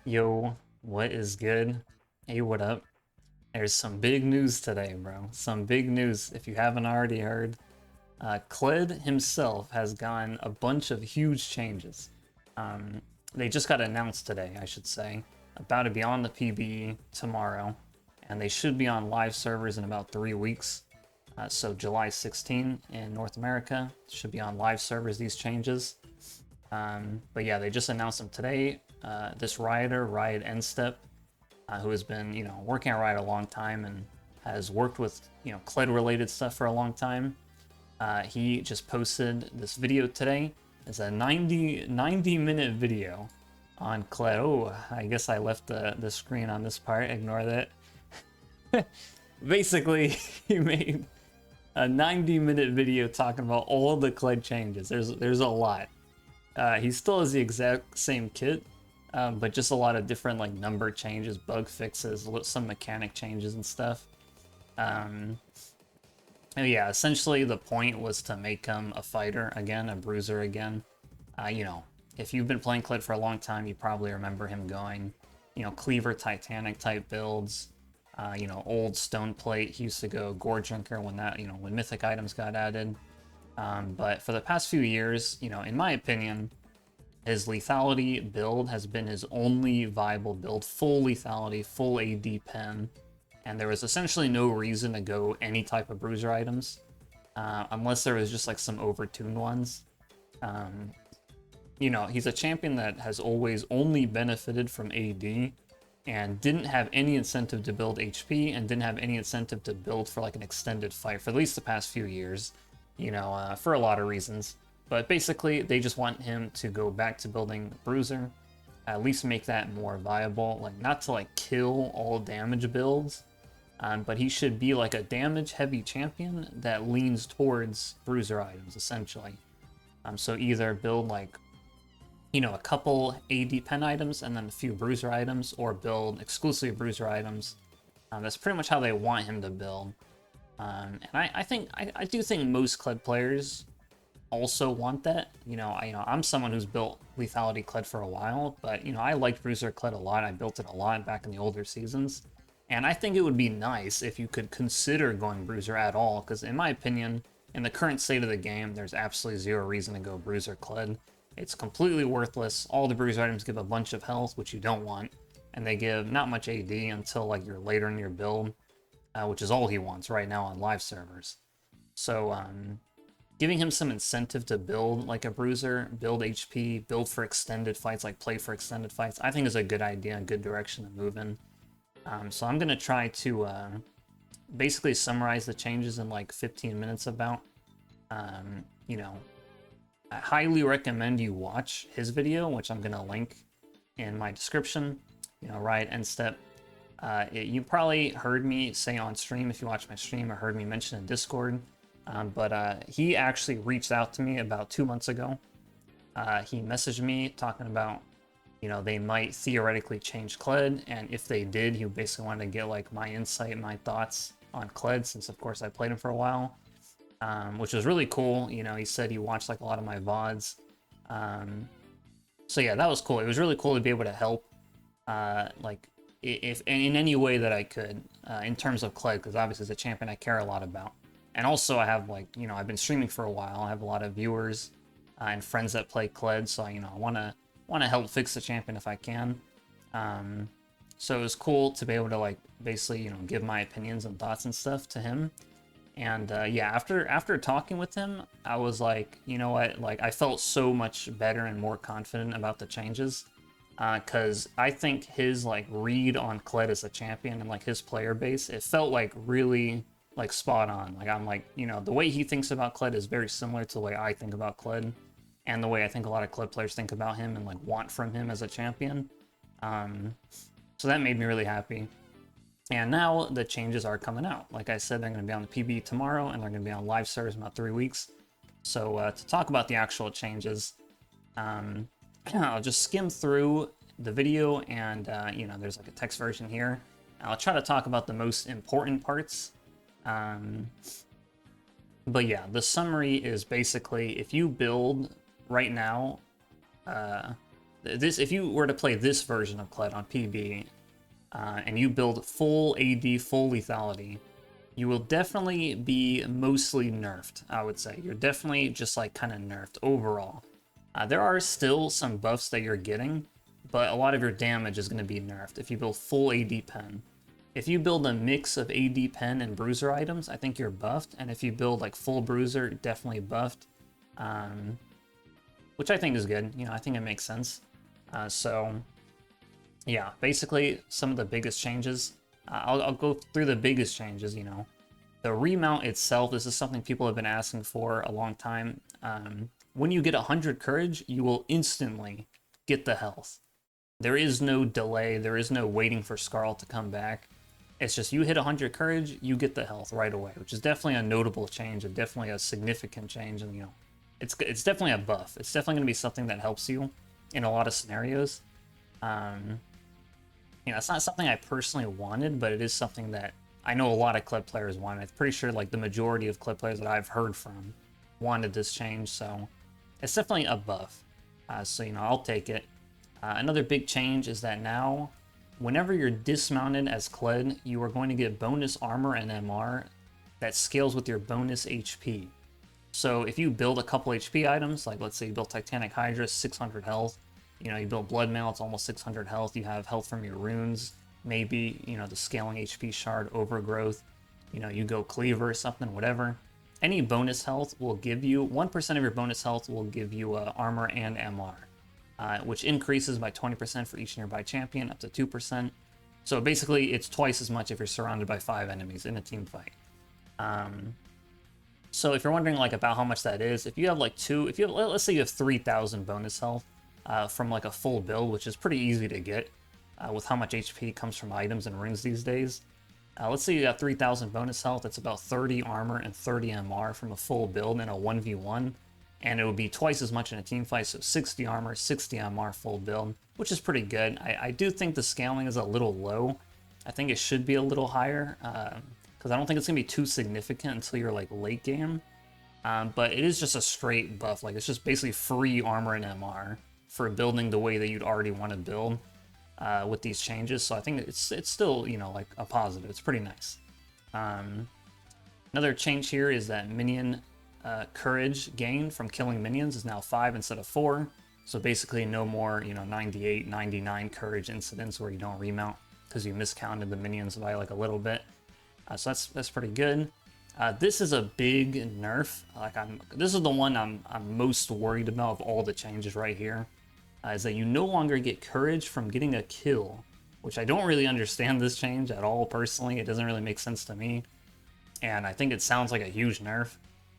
Yo, what is good? Hey, what up? There's some big news today, bro. Some big news if you haven't already heard. Kled himself has gotten a bunch of huge changes. Um, they just got announced today, I should say. About to be on the PBE tomorrow, and they should be on live servers in about 3 weeks. So July 16 in North America should be on live servers, these changes. But yeah, they just announced them today. This rioter, Riot Endstep, who has been, working at Riot a long time and has worked with, Kled related stuff for a long time. He just posted this video today. It's a 90-minute video on Kled. Oh, I guess I left the screen on this part. Ignore that. Basically, he made a 90-minute video talking about all the Kled changes. There's a lot. He still has the exact same kit, but just a lot of different like number changes, bug fixes, some mechanic changes and stuff. Yeah, essentially the point was to make him a fighter again, a bruiser again. If you've been playing Kled for a long time, you probably remember him going, Cleaver Titanic type builds. Old Stone Plate. He used to go Gore Drinker when when mythic items got added. But for the past few years, in my opinion, his lethality build has been his only viable build. Full lethality, full AD pen, and there was essentially no reason to go any type of bruiser items, unless there was just like some overtuned ones. He's a champion that has always only benefited from AD and didn't have any incentive to build HP and didn't have any incentive to build for like an extended fight for at least the past few years, for a lot of reasons. But basically, they just want him to go back to building Bruiser, at least make that more viable. Like, not to like kill all damage builds, but he should be like a damage-heavy champion that leans towards Bruiser items, essentially. So either build like, a couple AD pen items and then a few Bruiser items, or build exclusively Bruiser items. That's pretty much how they want him to build. And I do think most Kled players also want that. I'm someone who's built lethality Kled for a while, but I liked Bruiser Kled a lot. I built it a lot back in the older seasons, and I think it would be nice if you could consider going Bruiser at all, because in my opinion, in the current state of the game, there's absolutely zero reason to go Bruiser Kled. It's completely worthless. All the Bruiser items give a bunch of health, which you don't want, and they give not much AD until like you're later in your build, which is all he wants right now on live servers. So giving him some incentive to build like a bruiser, build HP, build for extended fights, like play for extended fights, I think is a good idea, a good direction to move in. So I'm gonna try to basically summarize the changes in like 15 minutes about. I highly recommend you watch his video, which I'm gonna link in my description. Riot Endstep. You probably heard me say on stream, if you watch my stream, or heard me mention in Discord, but he actually reached out to me about 2 months ago. He messaged me talking about, they might theoretically change Kled, and if they did, he basically wanted to get like my insight, my thoughts on Kled, since of course I played him for a while, which was really cool. He said he watched like a lot of my VODs. So yeah, that was cool. It was really cool to be able to help, like, if in any way that I could, in terms of Kled, because obviously it's a champion I care a lot about. And also I have like, I've been streaming for a while. I have a lot of viewers and friends that play Kled, so I want to help fix the champion if I can. So it was cool to be able to like basically, give my opinions and thoughts and stuff to him. And yeah, after talking with him, I was like, you know what, like I felt so much better and more confident about the changes. Because I think his like read on Kled as a champion and like his player base, it felt like really like spot on. Like I'm like, the way he thinks about Kled is very similar to the way I think about Kled, and the way I think a lot of Kled players think about him and like want from him as a champion. So that made me really happy. And now the changes are coming out. Like I said, they're going to be on the PB tomorrow, and they're going to be on live servers in about 3 weeks. So to talk about the actual changes, I'll just skim through the video, and there's like a text version here. I'll try to talk about the most important parts. But yeah, the summary is basically, if you build right now, This, if you were to play this version of Kled on PB, and you build full AD, full lethality, you will definitely be mostly nerfed, I would say. You're definitely just like kind of nerfed overall. There are still some buffs that you're getting, but a lot of your damage is going to be nerfed if you build full AD pen. If you build a mix of AD pen and bruiser items, I think you're buffed, and if you build like full bruiser, definitely buffed, which I think is good. You know, I think it makes sense. So yeah, basically some of the biggest changes. I'll go through the biggest changes, you know. The remount itself, this is something people have been asking for a long time. When you get 100 courage, you will instantly get the health. There is no delay, there is no waiting for Scarl to come back. It's just you hit 100 courage, you get the health right away, which is definitely a notable change and definitely a significant change. And, you know, it's definitely a buff. It's definitely going to be something that helps you in a lot of scenarios. You know, it's not something I personally wanted, but it is something that I know a lot of Kled players wanted. I'm pretty sure like the majority of Kled players that I've heard from wanted this change, so it's definitely a buff. So, you know, I'll take it. Another big change is that now, whenever you're dismounted as Kled, you are going to get bonus armor and MR that scales with your bonus HP. So if you build a couple HP items, like let's say you build Titanic Hydra, 600 health, you know, you build Blood Mail, it's almost 600 health, you have health from your runes, maybe, you know, the scaling HP shard, overgrowth, you know, you go Cleaver or something, whatever. Any bonus health will give you, 1% of your bonus health will give you armor and MR, which increases by 20% for each nearby champion, up to 2%. So basically, it's twice as much if you're surrounded by 5 enemies in a team fight. So if you're wondering like about how much that is, if you have like let's say you have 3,000 bonus health from like a full build, which is pretty easy to get with how much HP comes from items and runes these days. Let's say you got 3,000 bonus health, that's about 30 armor and 30 MR from a full build in a 1v1, and it would be twice as much in a team fight, so 60 armor, 60 MR full build, which is pretty good. I do think the scaling is a little low. I think it should be a little higher, because I don't think it's going to be too significant until you're like late game. But it is just a straight buff, like it's just basically free armor and MR for building the way that you'd already want to build with these changes. So I think it's still, you know, like a positive. It's pretty nice. Another change here is that minion courage gain from killing minions is now 5 instead of 4. So basically no more, you know, 98, 99 courage incidents where you don't remount because you miscounted the minions by like a little bit. So that's pretty good. This is a big nerf. Like this is the one I'm most worried about of all the changes right here. Is that you no longer get courage from getting a kill, which I don't really understand this change at all personally. It doesn't really make sense to me, and I think it sounds like a huge nerf.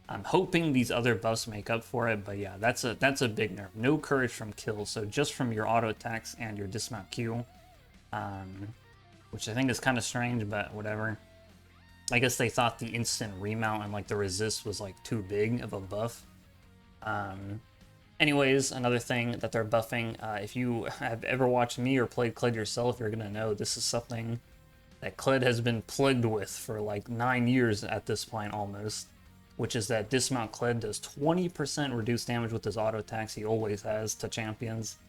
I'm hoping these other buffs make up for it, but yeah, that's a big nerf. No courage from kills, so just from your auto attacks and your dismount Q, which I think is kind of strange, but whatever. I guess they thought the instant remount and like the resist was like too big of a buff. Anyways, another thing that they're buffing, if you have ever watched me or played Kled yourself, you're gonna know this is something that Kled has been plagued with for like 9 years at this point almost, which is that Dismount Kled does 20% reduced damage with his auto attacks he always has to champions.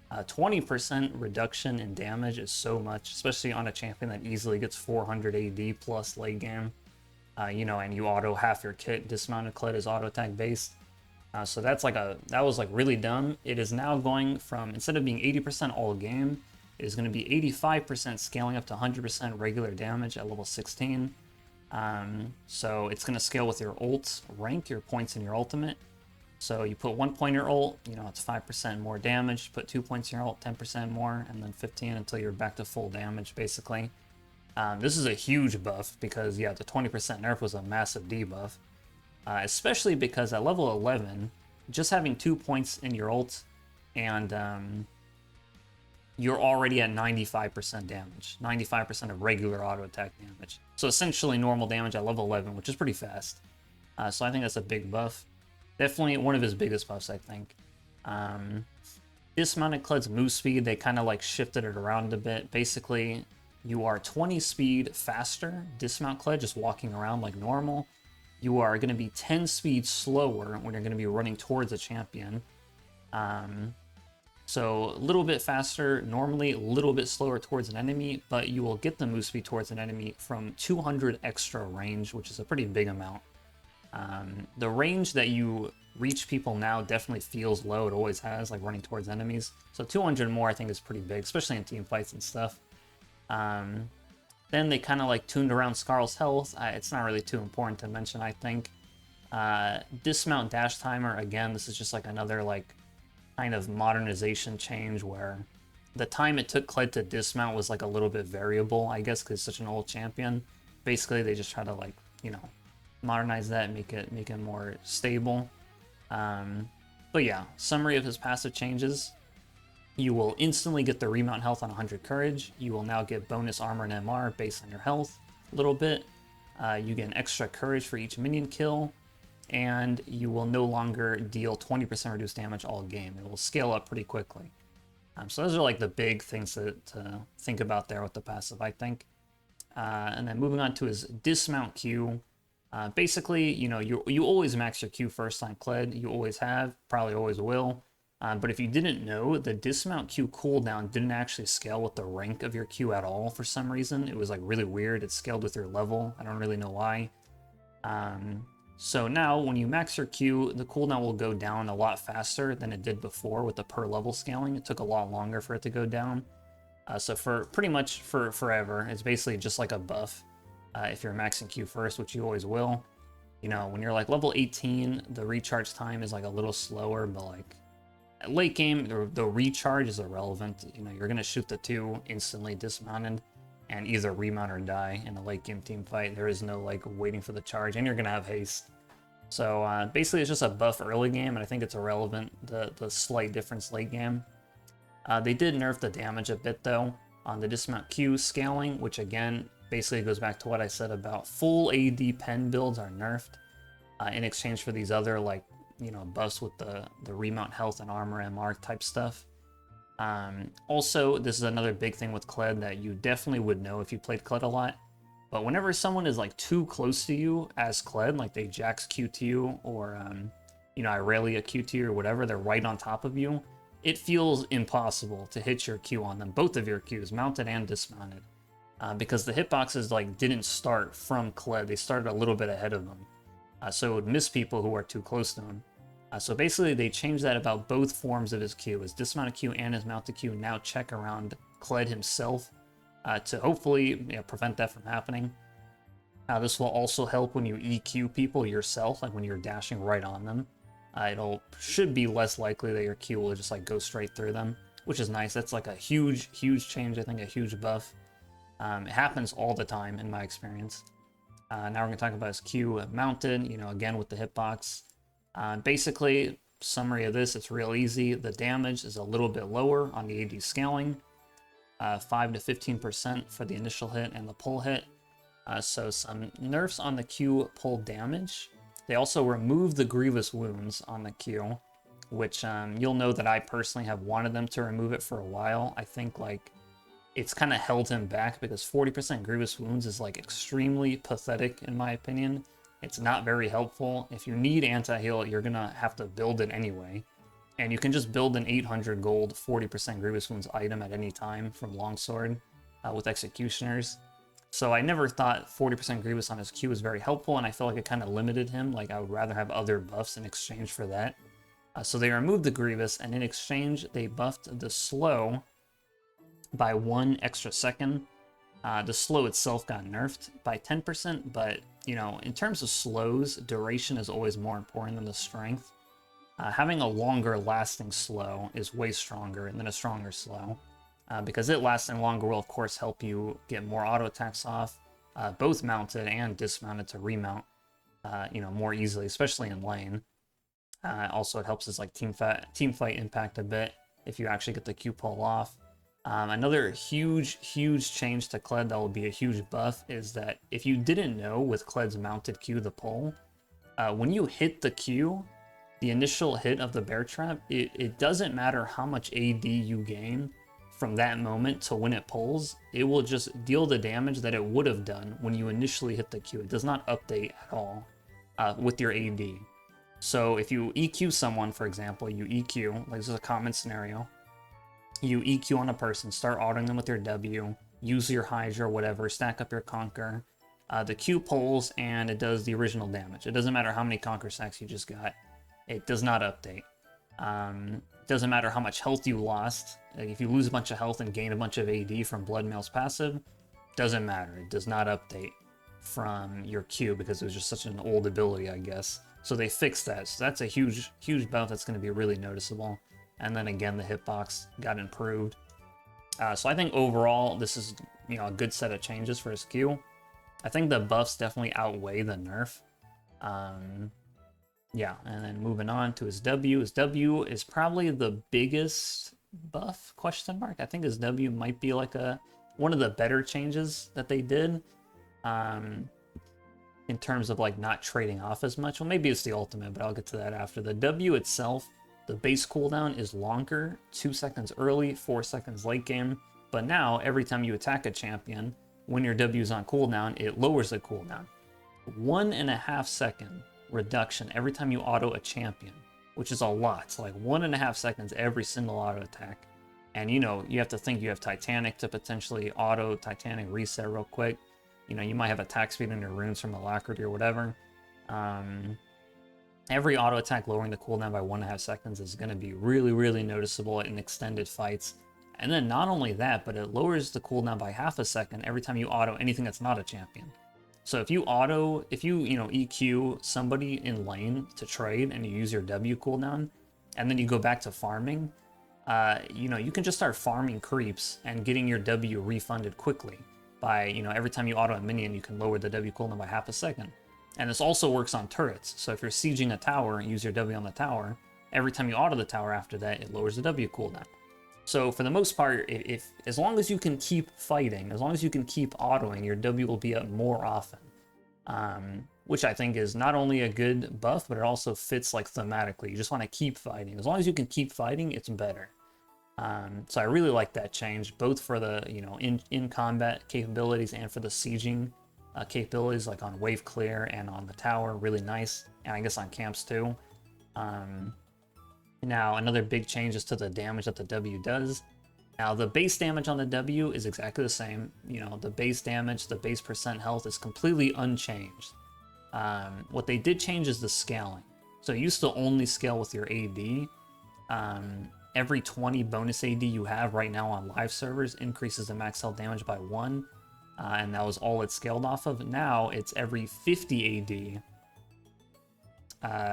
20% reduction in damage is so much, especially on a champion that easily gets 400 AD plus late game. You know, and you auto half your kit. Dismounted Kled is auto attack based. So that's like that was like really dumb. It is now going from, instead of being 80% all game, it is going to be 85% scaling up to 100% regular damage at level 16. So it's going to scale with your ult rank, your points in your ultimate. So you put 1 point in your ult, you know, it's 5% more damage. Put 2 points in your ult, 10% more, and then 15 until you're back to full damage, basically. This is a huge buff because, yeah, the 20% nerf was a massive debuff. Especially because at level 11, just having 2 points in your ult and you're already at 95% damage, 95% of regular auto attack damage. So essentially normal damage at level 11, which is pretty fast. So I think that's a big buff. Definitely one of his biggest buffs, I think. Dismounted Kled's move speed, they kind of like shifted it around a bit. Basically, you are 20 speed faster, Dismount Kled, just walking around like normal. You are going to be 10 speed slower when you're going to be running towards a champion. So a little bit faster, normally a little bit slower towards an enemy, but you will get the move speed towards an enemy from 200 extra range, which is a pretty big amount. The range that you reach people now definitely feels low. It always has, like running towards enemies. So 200 more I think is pretty big, especially in team fights and stuff. Then they kind of like tuned around Skarl's health. It's not really too important to mention, I think. Dismount dash timer, again, this is just like another like kind of modernization change where the time it took Kled to dismount was like a little bit variable, I guess, because it's such an old champion. Basically, they just try to like, you know, modernize that, make it more stable. But yeah, summary of his passive changes. You will instantly get the remount health on 100 courage. You will now get bonus armor and MR based on your health a little bit. You get an extra courage for each minion kill. And you will no longer deal 20% reduced damage all game. It will scale up pretty quickly. So those are like the big things to think about there with the passive, I think. And then moving on to his Dismount Q. Basically, you know, you always max your Q first on Kled. You always have, probably always will. But if you didn't know, the Dismount Q cooldown didn't actually scale with the rank of your Q at all for some reason. It was like really weird. It scaled with your level. I don't really know why. So now when you max your Q, the cooldown will go down a lot faster than it did before with the per level scaling. It took a lot longer for it to go down. So for pretty much for forever, it's basically just like a buff. If you're maxing Q first, which you always will. You know, when you're like level 18, the recharge time is like a little slower, but like at late game, the recharge is irrelevant. You know, you're gonna shoot the 2 instantly dismounted and either remount or die in a late game team fight. There is no like waiting for the charge, and you're gonna have haste. So basically, it's just a buff early game, and I think it's irrelevant, the slight difference late game. They did nerf the damage a bit though on the Dismount Q scaling, which again basically goes back to what I said about full AD pen builds are nerfed in exchange for these other like, you know, buffs with the remount health and armor MR type stuff. Also, this is another big thing with Kled that you definitely would know if you played Kled a lot. But whenever someone is like too close to you as Kled, like they Jax Q to you or you know, Irelia Q to you or whatever, they're right on top of you, it feels impossible to hit your Q on them, both of your Qs, mounted and dismounted. Because the hitboxes like didn't start from Kled, they started a little bit ahead of them. So it would miss people who are too close to him. So basically they changed that about both forms of his Q. His Dismounted Q and his Mounted Q now check around Kled himself to hopefully, you know, prevent that from happening. This will also help when you EQ people yourself, like when you're dashing right on them. Should be less likely that your Q will just like go straight through them, which is nice. That's like a huge change, I think, a huge buff. It happens all the time in my experience. Now we're going to talk about his Q mounted, you know, again with the hitbox. Basically, summary of this, it's real easy. The damage is a little bit lower on the AD scaling, 5 to 15% for the initial hit and the pull hit. So some nerfs on the Q pull damage. They also remove the grievous wounds on the Q, which you'll know that I personally have wanted them to remove it for a while. I think like it's kind of held him back because 40% grievous wounds is like extremely pathetic in my opinion. It's not very helpful. If you need anti-heal, you're gonna have to build it anyway. And you can just build an 800 gold 40% grievous wounds item at any time from longsword with executioners. So I never thought 40% grievous on his Q was very helpful, and I felt like it kind of limited him. Like I would rather have other buffs in exchange for that. So they removed the grievous, and in exchange they buffed the slow by 1 extra second. The slow itself got nerfed by 10%, but you know, in terms of slows, duration is always more important than the strength. Having a longer lasting slow is way stronger than a stronger slow, because it lasting longer will of course help you get more auto attacks off, both mounted and dismounted to remount, you know, more easily, especially in lane. Also, it helps as like team fight impact a bit if you actually get the Q pull off. Another huge change to Kled that will be a huge buff is that if you didn't know with Kled's mounted Q, the pull, when you hit the Q, the initial hit of the bear trap, it doesn't matter how much AD you gain from that moment to when it pulls, it will just deal the damage that it would have done when you initially hit the Q. It does not update at all with your AD. So if you EQ someone, for example, you EQ, like this is a common scenario, you EQ on a person, start autoing them with your W, use your Hydra or whatever, stack up your Conquer. The Q pulls and it does the original damage. It doesn't matter how many Conquer stacks you just got. It does not update. Doesn't matter how much health you lost. Like if you lose a bunch of health and gain a bunch of AD from Bloodmail's passive, doesn't matter. It does not update from your Q because it was just such an old ability, I guess. So they fixed that. So that's a huge buff that's going to be really noticeable. And then again, the hitbox got improved. So I think overall, this is a good set of changes for his Q. I think the buffs definitely outweigh the nerf. Yeah, and then moving on to his W. His W is probably the biggest buff, question mark. I think his W might be like one of the better changes that they did. In terms of like not trading off as much. Well, maybe it's the ultimate, but I'll get to that after. The W itself, the base cooldown is longer, 2 seconds early, 4 seconds late game. But now, every time you attack a champion, when your W is on cooldown, it lowers the cooldown. 1.5 second reduction every time you auto a champion, which is a lot. It's like 1.5 seconds every single auto attack. And you have to think you have Titanic to potentially auto Titanic reset real quick. You might have attack speed in your runes from Alacrity or whatever. Every auto attack lowering the cooldown by 1.5 seconds is going to be really, really noticeable in extended fights. And then not only that, but it lowers the cooldown by 0.5 second every time you auto anything that's not a champion. So if you EQ somebody in lane to trade and you use your W cooldown, and then you go back to farming, you can just start farming creeps and getting your W refunded quickly. By, every time you auto a minion, you can lower the W cooldown by 0.5 second. And this also works on turrets. So if you're sieging a tower, use your W on the tower. Every time you auto the tower after that, it lowers the W cooldown. So for the most part, as long as you can keep fighting, as long as you can keep autoing, your W will be up more often. Which I think is not only a good buff, but it also fits like thematically. You just want to keep fighting. As long as you can keep fighting, it's better. So I really like that change, both for the in combat capabilities and for the sieging capabilities, like on wave clear and on the tower, really nice, and I guess on camps too. Now another big change is to the damage that the W does. Now the base damage on the W is exactly the same. The base damage, the base percent health is completely unchanged. What they did change is the scaling. So it used to only scale with your AD. Every 20 bonus AD you have right now on live servers increases the max health damage by 1, and that was all it scaled off of. Now it's every 50 AD.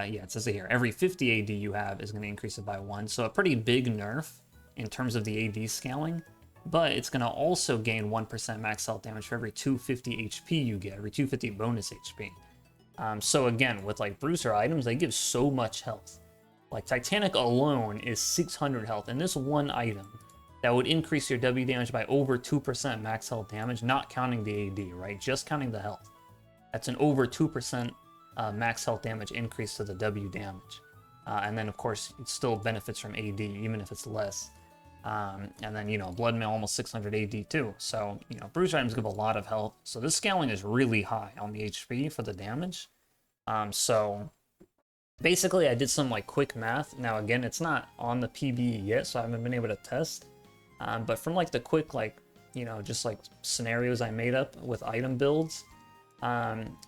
Yeah, it says it here. Every 50 AD you have is going to increase it by 1, so a pretty big nerf in terms of the AD scaling, but it's going to also gain 1% max health damage for every 250 HP you get, every 250 bonus HP. So again, with like bruiser items, they give so much health. Like Titanic alone is 600 health, and this one item that would increase your W damage by over 2% max health damage, not counting the AD, right? Just counting the health. That's an over 2% max health damage increase to the W damage. And then, of course, it still benefits from AD, even if it's less. And then, Bloodmail almost 600 AD too. So, bruiser items give a lot of health. So this scaling is really high on the HP for the damage. So basically, I did some like quick math. Now, again, it's not on the PBE yet, so I haven't been able to test. But from like the quick, just like scenarios I made up with item builds,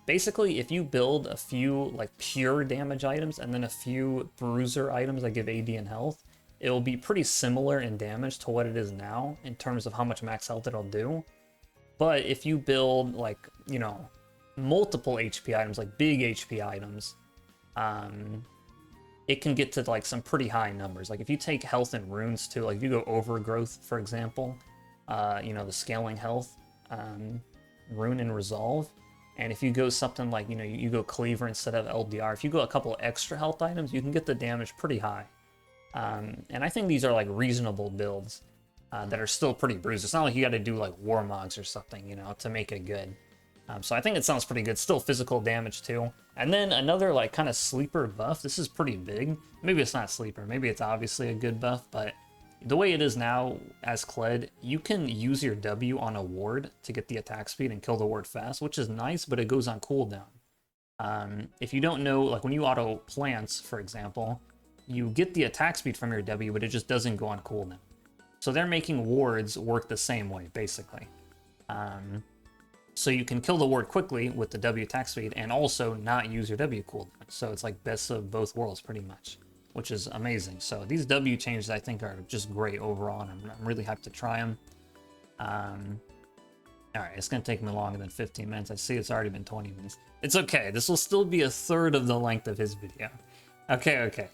basically, if you build a few like pure damage items and then a few bruiser items that give AD and health, it will be pretty similar in damage to what it is now in terms of how much max health it'll do. But if you build like, multiple HP items, like big HP items, it can get to like some pretty high numbers. Like if you take health and runes too, like if you go overgrowth, for example, the scaling health, rune and resolve, and if you go something like, you go cleaver instead of LDR, if you go a couple extra health items, you can get the damage pretty high. And I think these are like reasonable builds that are still pretty bruised. It's not like you got to do like Warmogs or something, to make it good. So I think it sounds pretty good. Still physical damage too. And then another like kind of sleeper buff. This is pretty big. Maybe it's not sleeper. Maybe it's obviously a good buff, but the way it is now as Kled, you can use your W on a ward to get the attack speed and kill the ward fast, which is nice, but it goes on cooldown. If you don't know, like when you auto plants, for example, you get the attack speed from your W, but it just doesn't go on cooldown. So they're making wards work the same way, basically. So you can kill the ward quickly with the W attack speed and also not use your W cooldown. So it's like best of both worlds pretty much, which is amazing. So these W changes I think are just great overall, and I'm really hyped to try them. Alright, it's going to take me longer than 15 minutes. I see it's already been 20 minutes. It's okay. This will still be a third of the length of his video. Okay.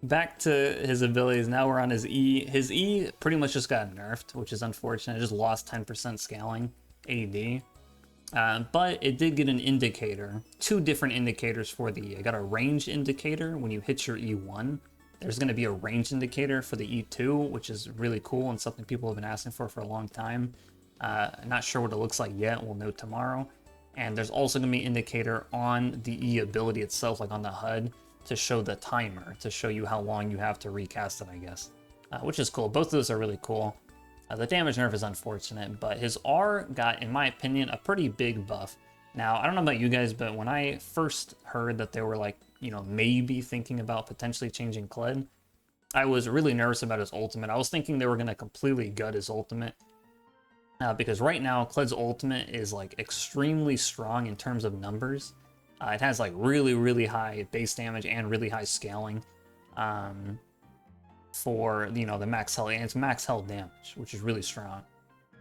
Back to his abilities. Now we're on his E. His E pretty much just got nerfed, which is unfortunate. It just lost 10% scaling AD. But it did get an indicator, 2 different indicators for the E. I got a range indicator when you hit your E1. There's going to be a range indicator for the E2, which is really cool and something people have been asking for a long time. Not sure what it looks like yet. We'll know tomorrow. And there's also going to be an indicator on the E ability itself, like on the HUD, to show the timer, to show you how long you have to recast it, I guess. Which is cool. Both of those are really cool. The damage nerf is unfortunate, but his R got, in my opinion, a pretty big buff. Now, I don't know about you guys, but when I first heard that they were like, you know, maybe thinking about potentially changing Kled, I was really nervous about his ultimate. I was thinking they were going to completely gut his ultimate. Because right now, Kled's ultimate is like extremely strong in terms of numbers. It has like really high base damage and really high scaling. For, you know, the max health, and it's max health damage, which is really strong.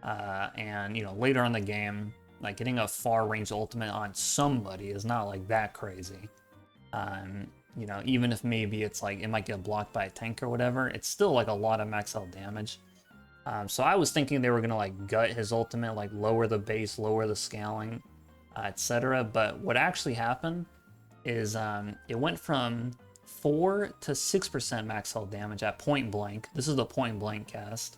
And, you know, later on the game, like getting a far range ultimate on somebody is not like that crazy. You know, even if maybe it's like, it might get blocked by a tank or whatever, it's still like a lot of max health damage. So I was thinking they were gonna like gut his ultimate, like lower the base, lower the scaling, etc. But what actually happened is it went from 4 to 6% max health damage at point blank. This is the point blank cast.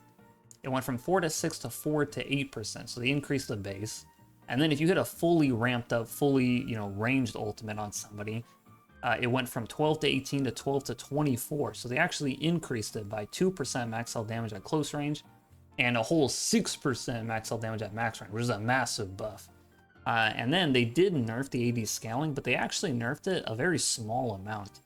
It went from 4 to 6 to 4 to 8%, so they increased the base. And then if you hit a fully ramped up, fully, you know, ranged ultimate on somebody, it went from 12 to 18 to 12 to 24. So they actually increased it by 2% max health damage at close range and a whole 6% max health damage at max range, which is a massive buff. And then they did nerf the AD scaling, but they actually nerfed it a very small amount.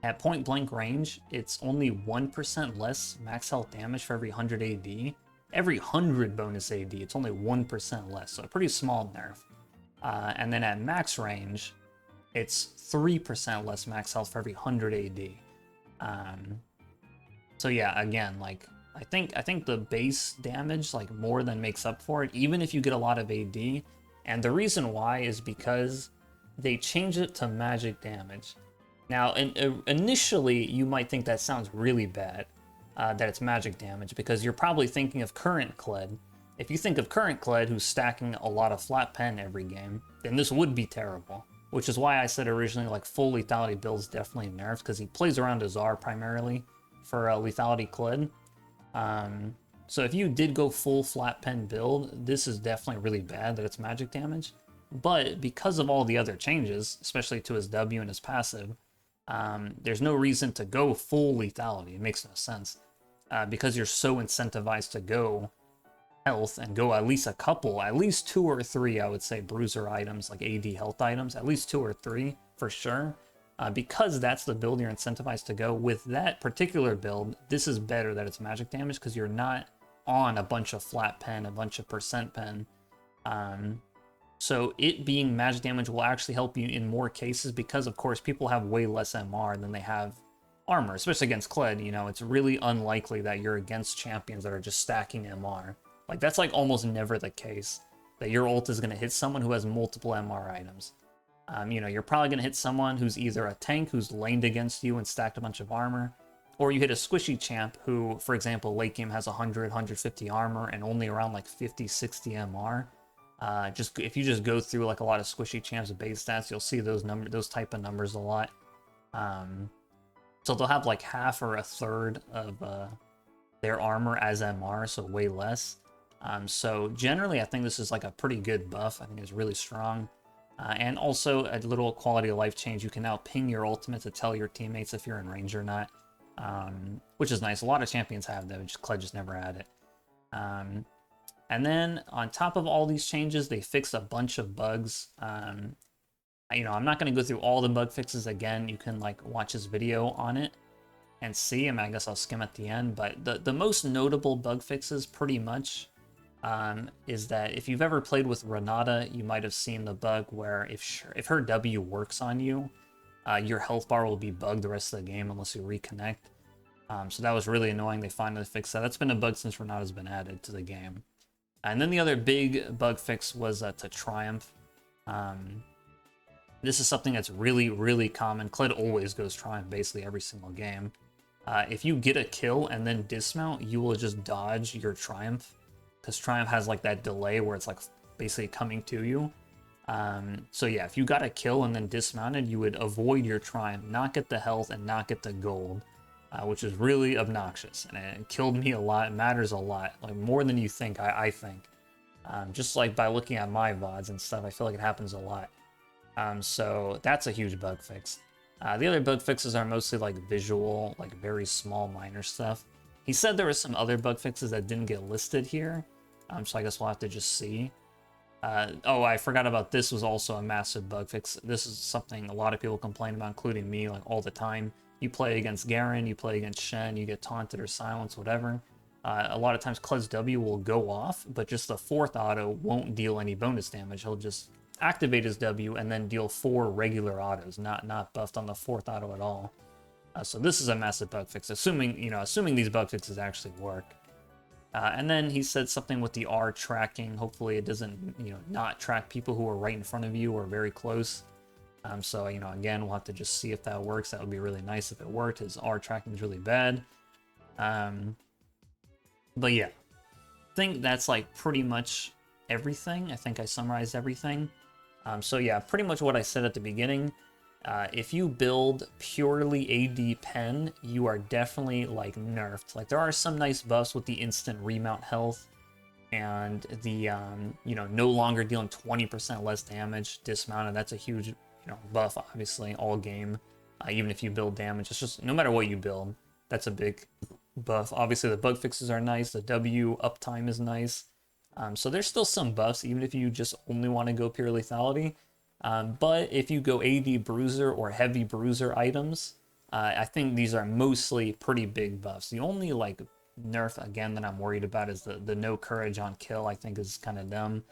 At point blank range, it's only 1% less max health damage for every 100 AD. Every 100 bonus AD, it's only 1% less, so a pretty small nerf. And then at max range, it's 3% less max health for every 100 AD. So yeah, again, like I think the base damage like more than makes up for it, even if you get a lot of AD. And the reason why is because they changed it to magic damage. Now, initially, you might think that sounds really bad, that it's magic damage, because you're probably thinking of current Kled. If you think of current Kled, who's stacking a lot of flat pen every game, then this would be terrible. Which is why I said originally, like, full lethality builds definitely nerfed, because he plays around his R primarily for lethality Kled. So if you did go full flat pen build, this is definitely really bad that it's magic damage. But because of all the other changes, especially to his W and his passive, there's no reason to go full lethality. It makes no sense. Because you're so incentivized to go health and go at least a couple, at least 2 or 3, I would say, bruiser items, like AD health items, at least 2 or 3 for sure. Because that's the build you're incentivized to go. With that particular build, this is better that it's magic damage because you're not on a bunch of flat pen, a bunch of percent pen. So it being magic damage will actually help you in more cases because, of course, people have way less MR than they have armor, especially against Kled. You know, it's really unlikely that you're against champions that are just stacking MR. Like, that's like almost never the case, that your ult is going to hit someone who has multiple MR items. You know, you're probably going to hit someone who's either a tank who's laned against you and stacked a bunch of armor, or you hit a squishy champ who, for example, late game has 100, 150 armor and only around like 50, 60 MR. If you just go through like a lot of squishy champs with base stats, you'll see those type of numbers a lot. So they'll have like half or a third of their armor as MR, so way less. So generally, I think this is like a pretty good buff. I think it's really strong. And also a little quality of life change. You can now ping your ultimate to tell your teammates if you're in range or not, which is nice. A lot of champions have that, Kled just never had it. And then on top of all these changes, they fixed a bunch of bugs. You know, I'm not going to go through all the bug fixes again. You can like watch this video on it. and see. I mean, I guess I'll skim at the end, but the most notable bug fixes pretty much is that if you've ever played with Renata, you might have seen the bug where if her W works on you, your health bar will be bugged the rest of the game unless you reconnect. So that was really annoying. They finally fixed that. That's been a bug since Renata's been added to the game. And then the other big bug fix was to Triumph. This is something that's really, really common. Kled always goes Triumph basically every single game. If you get a kill and then dismount, you will just dodge your Triumph, because Triumph has like that delay where it's like basically coming to you. So yeah, if you got a kill and then dismounted, you would avoid your Triumph, not get the health and not get the gold, which is really obnoxious. And it killed me a lot. It matters a lot, like more than you think, I think. Just like by looking at my VODs and stuff, I feel like it happens a lot. So that's a huge bug fix. The other bug fixes are mostly like visual, like very small minor stuff. He said there were some other bug fixes that didn't get listed here, so I guess we'll have to just see. Oh, I forgot about this was also a massive bug fix. This is something a lot of people complain about, including me, like all the time. You play against Garen, you play against Shen, you get taunted or silenced, whatever. A lot of times Kled's W will go off, but just the 4th auto won't deal any bonus damage. He'll just activate his W and then deal 4 regular autos, not buffed on the 4th auto at all. So this is a massive bug fix, assuming these bug fixes actually work. And then he said something with the R tracking. Hopefully it doesn't, not track people who are right in front of you or very close. So, again, we'll have to just see if that works. That would be really nice if it worked. His R tracking is really bad. But yeah, I think that's like pretty much everything. I think I summarized everything. So yeah, pretty much what I said at the beginning. If you build purely AD pen, you are definitely like nerfed. Like there are some nice buffs with the instant remount health and the no longer dealing 20% less damage dismounted. That's a huge buff, obviously, all game. Even if you build damage, it's just no matter what you build, that's a big buff. Obviously the bug fixes are nice, the W uptime is nice. So there's still some buffs, even if you just only want to go pure lethality. But if you go AD Bruiser or Heavy Bruiser items, I think these are mostly pretty big buffs. The only like nerf, again, that I'm worried about is the no courage on kill. I think is kind of dumb.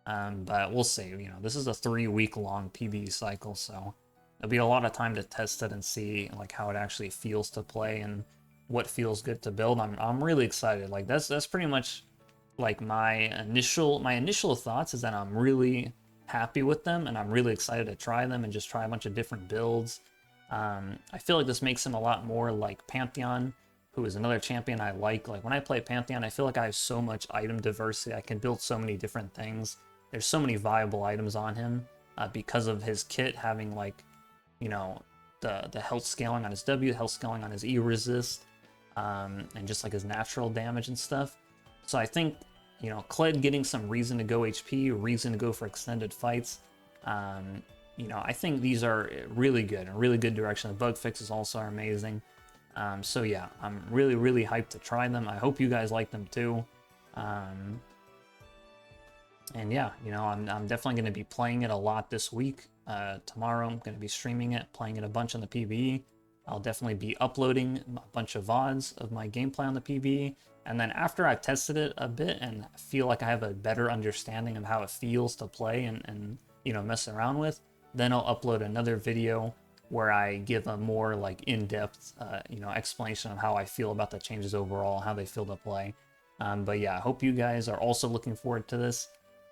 But we'll see. This is a 3-week long PvE cycle, so there'll be a lot of time to test it and see like how it actually feels to play and what feels good to build. I'm really excited. Like that's pretty much like my initial thoughts is that I'm really happy with them and I'm really excited to try them and just try a bunch of different builds. I feel like this makes him a lot more like Pantheon, who is another champion I like. Like when I play Pantheon, I feel like I have so much item diversity. I can build so many different things. There's so many viable items on him because of his kit having like, the health scaling on his W, health scaling on his E resist, and just like his natural damage and stuff. So I think, Kled getting some reason to go HP, reason to go for extended fights. I think these are really good, a really good direction. The bug fixes also are amazing. So yeah, I'm really, really hyped to try them. I hope you guys like them too. And yeah, I'm definitely going to be playing it a lot this week. Tomorrow I'm going to be streaming it, playing it a bunch on the PvE. I'll definitely be uploading a bunch of VODs of my gameplay on the PvE. And then after I've tested it a bit and feel like I have a better understanding of how it feels to play and mess around with, then I'll upload another video where I give a more like in-depth explanation of how I feel about the changes overall, how they feel to play. But yeah, I hope you guys are also looking forward to this.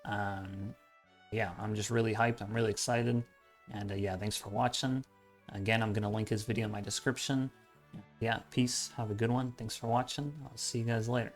Yeah, I'm just really hyped. I'm really excited. And yeah, thanks for watching. Again, I'm going to link his video in my description. Yeah, peace. Have a good one. Thanks for watching. I'll see you guys later.